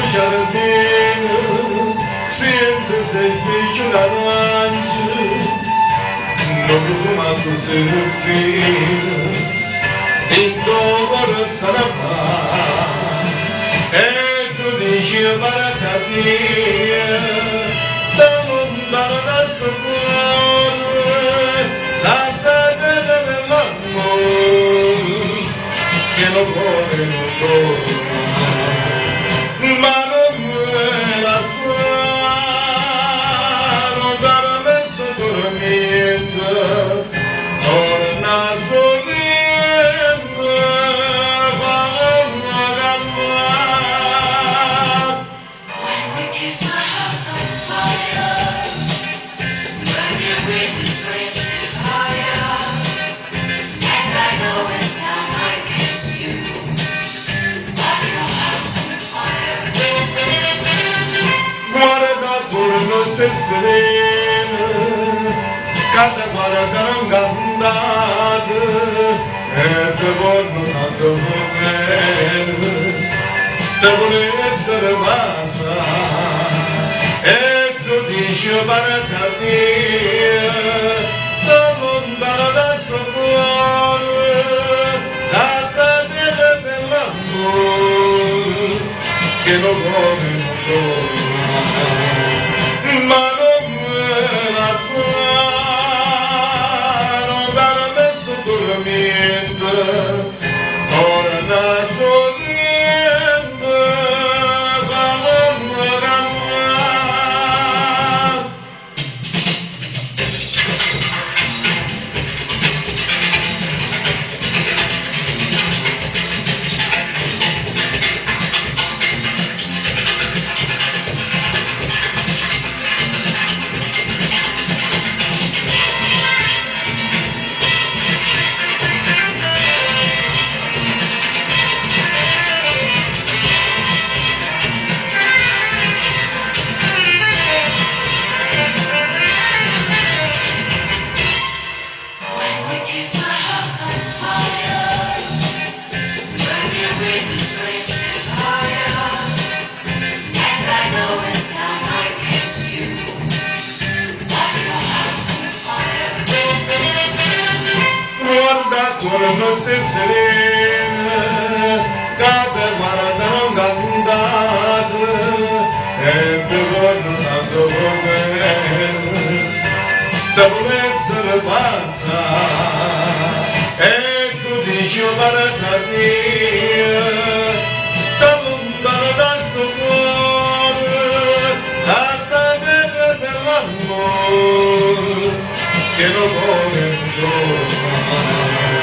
giardino, sempre sei più l'arrancio, non fumato se non fino, in dove sarà e tu dici baratavia, da lontano da sto cuore, la stagione dell'amore, che non vuole, non vuole. Ma non me la sa, non darà messo dormendo, torna sorridendo, fa una gamba. When we kiss, my heart's on fire, burning with the strange desire, and I know it's time I kiss you. Guarda attorno sereno, cada guarda non cantate, e te voglio tanto bene, te vuole essere bassa, e tu dici barata mia, da lontano da sto cuore, la stagione dell'amore, che non vuole, non vuole. Ma non me la sa, non darà adesso dormiente, ora da sorriente, fa una gamba. Kiss, my heart's on fire, burning with the strange desire, and I know it's time I kiss you, but your heart's on fire. Guarda attorno sereno, cada guarda non cantate, e te voglio tanto bene, te vuole essere pazza, e tu dici barata mia, da lontano da sto cuore, la stagione dell'amore, che non vuole tornare.